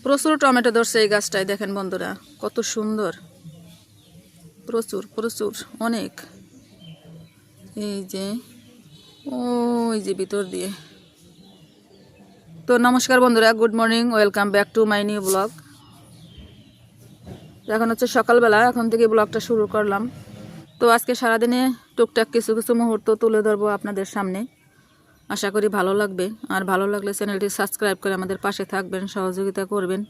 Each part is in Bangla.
প্রচুর টমেটো ধরছে এই গাছটায়, দেখেন বন্ধুরা কত সুন্দর, প্রচুর প্রচুর অনেক। এই যে ওই যে ভিতর দিয়ে। তো নমস্কার বন্ধুরা, good morning, welcome back to my new blog. এখন হচ্ছে সকালবেলা, এখন থেকে ব্লগটা শুরু করলাম। তো আজকে সারাদিনে টুকটাক কিছু কিছু মুহূর্ত তুলে ধরবো আপনাদের সামনে। আশা করি ভালো লাগবে, আর ভালো লাগলে চ্যানেলটি সাবস্ক্রাইব করে আমাদের পাশে থাকবেন, সহযোগিতা করবেন।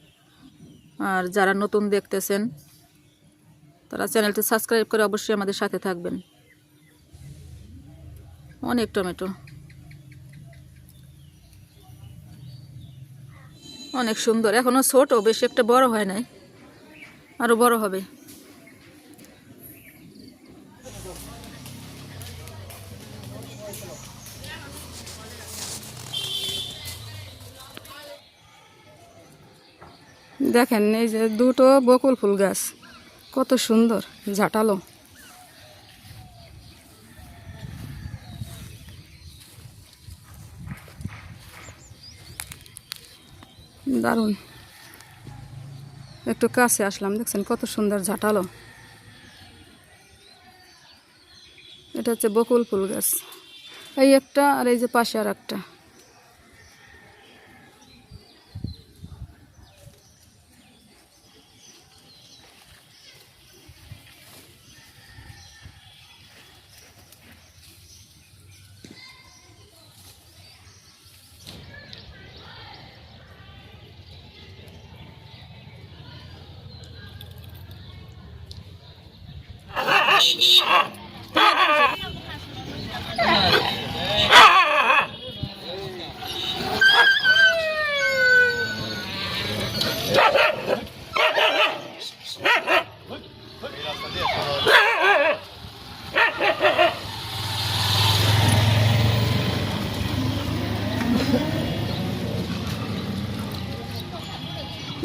আর যারা নতুন দেখতেছেন তারা চ্যানেলটি সাবস্ক্রাইব করে অবশ্যই আমাদের সাথে থাকবেন। অনেক টমেটো, অনেক সুন্দর। এখনো ছোট, বেশি একটা বড় হয় নাই, আরো বড় হবে। দেখেন এই যে দুটো বকুল ফুল গাছ, কত সুন্দর ঝাঁটালো। দারুণ, একটু কাছে আসলাম, দেখছেন কত সুন্দর ঝাঁটালো। এটা হচ্ছে বকুল ফুল গাছ, এই একটা, আর এই যে পাশে আর একটা।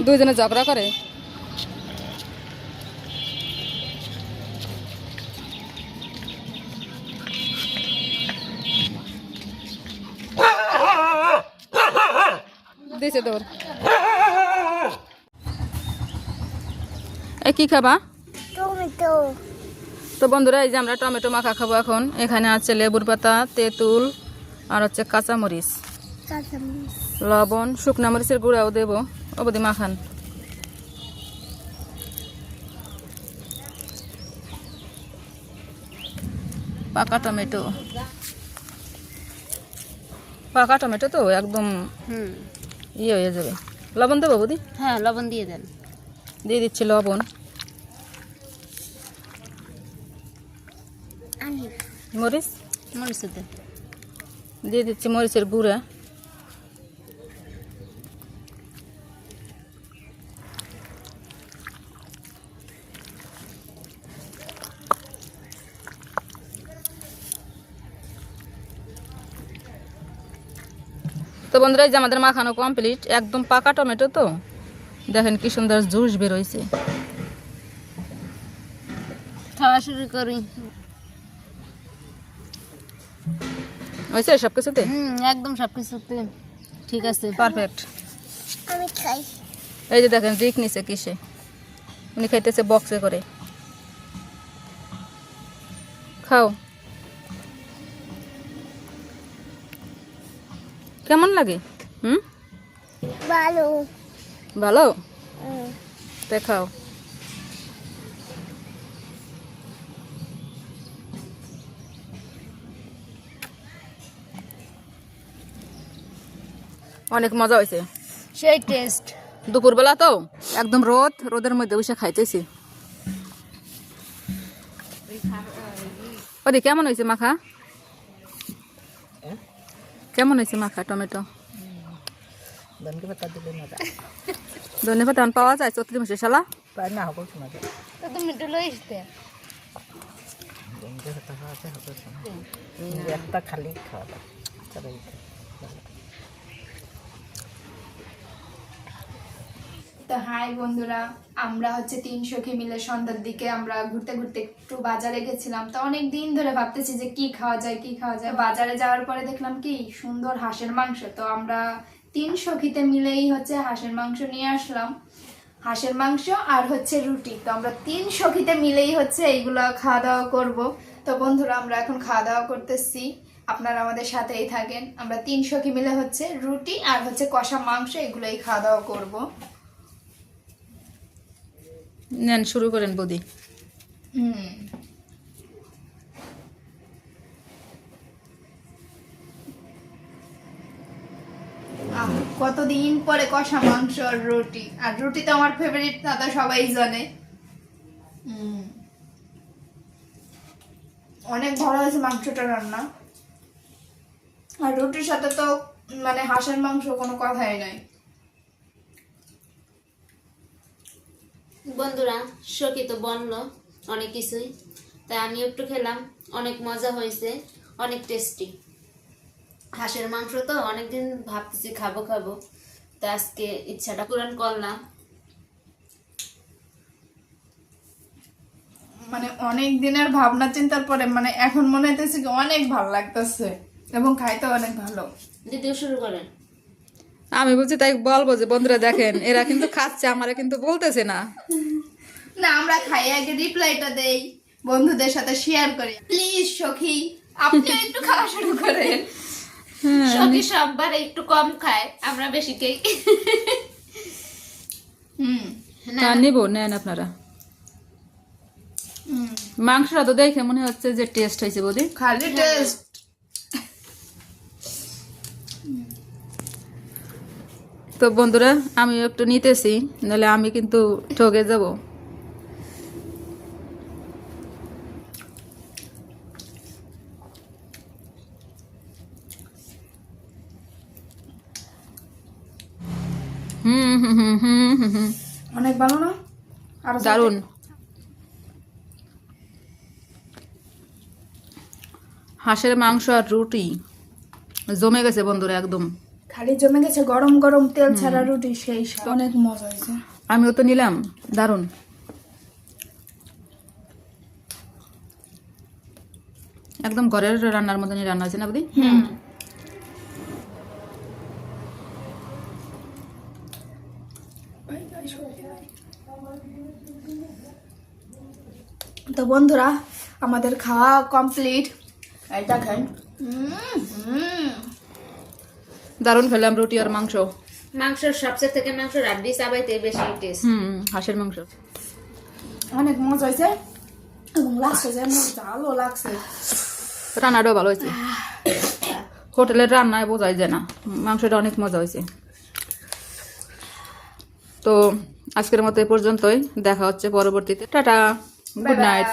দুইজনে ঝগড়া করে। দিছে তোর কি খাবা? টমেটো। তো বন্ধুরা, এই যে আমরা টমেটো মাখা খাবো এখন। এখানে আছে লেবুর পাতা, তেঁতুল, আর হচ্ছে কাঁচামরিচ, লবণ, শুকনা মরিচের গুঁড়াও দেবো। অবধি মাখান। পাকা টমেটো, পাকা টমেটো তো একদম ইয়ে হয়ে যাবে। লবণ দেবো বৌদি? হ্যাঁ, লবণ দিয়ে দেন। দিয়ে দিচ্ছি লবণ। মরিচ মরিচ দেন। দিয়ে দিচ্ছি মরিচের গুঁড়া। তো বন্ধুরা, এই যে আমাদের মাখানো কমপ্লিট। একদম পাকা টমেটো তো, দেখেন কি সুন্দর জুস বেরোইছে। খাওয়া শুরু করি। হয়েছে সব কিছুতে? একদম সবকিছুতে ঠিক আছে, পারফেক্ট। আমি খাই। এই যে দেখেন রিক নিচে কিসে, উনি খাইতেছে বক্সে করে। খাও, কেমন লাগে? ভালো। ভালো, দেখাও। অনেক মজা হয়েছে, সেই টেস্ট। দুপুরবেলা তো একদম রোদের মধ্যে বসে খাইতেছি। ওদি কেমন হয়েছে মাখা? কেমন হয়েছে মাখা টমেটো? ধন্যবাদ। এখন পাওয়া যায় চৈত্র মাসে শালা? টমেটো লইতে খালি খাওয়া তো হাই বন্ধুরা, আমরা হচ্ছে 3 সখী মিলে সন্ধ্যার দিকে আমরা ঘুরতে ঘুরতে একটু বাজারে গেছিলাম। তো অনেক দিন ধরে ভাবতেছি যে কি খাওয়া যায় কি খাওয়া যায়। বাজারে যাওয়ার পরে দেখলাম কি সুন্দর হাঁসের মাংস। তো আমরা তিন সখীতে মিলেই হচ্ছে হাঁসের মাংস নিয়ে আসলাম, হাঁসের মাংস আর হচ্ছে রুটি। তো আমরা তিন সখীতে মিলেই হচ্ছে এইগুলো খাওয়া দাওয়া করব। তো বন্ধুরা আমরা এখন খাওয়া দাওয়া করতেছি, আপনারা আমাদের সাথেই থাকেন। আমরা তিন সখী মিলে হচ্ছে রুটি আর হচ্ছে কষা মাংস এগুলোই খাওয়া দাওয়া করব। নেন শুরু করেন বৌদি। কতদিন পরে কষা মাংস আর রুটি, আর রুটি তো আমার ফেভারিট, তা তো সবাই জানে। অনেক ভালো হয়েছে মাংসটা রান্না, আর রুটির সাথে তো মানে হাঁসের মাংস কোনো কথাই নাই। বন্ধুরা সখী তো বললো অনেক কিছুই, তাই আমি একটু খেলাম, অনেক মজা হয়েছে, অনেক টেস্টি। হাঁসের মাংস তো অনেকদিন ভাবতেছি খাবো খাবো, তো আজকে ইচ্ছাটা পূরণ করলাম। মানে অনেক দিনের ভাবনা চিন্তার পরে মানে এখন মনে হইতেছে কি অনেক ভালো লাগতেছে এবং খাইতে অনেক ভালো। দিদিও শুরু করেন। আমি বলছি তাই বলবো যে বন্ধুরা দেখেন এরা কিন্তু খাচ্ছে, আমারা কিন্তু বলতেছে না। না আমরা খাই আগে রিপ্লাইটা দেই, বন্ধুদের সাথে শেয়ার করি। প্লিজ সখী আপনি একটু খাওয়া শুরু করেন। সখী সববার একটু কম খায়, আমরা বেশি খাই। তা নিবো, নেন আপনারা। মাংসটা তো দেখে মনে হচ্ছে যে টেস্ট হয়েছে বৌদি। খালি টেস্ট। তো বন্ধুরা আমি একটু নিতেছি, নাহলে আমি কিন্তু ঠকে যাব। অনেক ভালো না? আর দারুন। হাঁসের মাংস আর রুটি জমে গেছে বন্ধুরা একদম। খালি জমে গেছে, গরম গরম তেল ছাড়া রুটি, সেই স্বাদ। অনেক মজা হয়েছে। আমিও তো নিলাম, দারুন। একদম ঘরের রান্নার মতনই রান্না হয়েছে না বৌদি? তো বন্ধুরা আমাদের খাওয়া কমপ্লিট, এটা খাই। দারুন খেলাম রুটি আর মাংস। মাংসের সবচেয়ে থেকে মাংস রাড্ডি চাবাইতে বেশি টেস্ট। হাঁসের মাংস অনেক মজা হয়েছে এবং লাগছে যে ভালো লাগছে। রান্নাটাও ভালো হয়েছে, হোটেলের রান্নায় বোঝাই যায় না। মাংসটা অনেক মজা হয়েছে। তো আজকের মতো এ পর্যন্তই, দেখা হচ্ছে পরবর্তীতে। Tata, good night.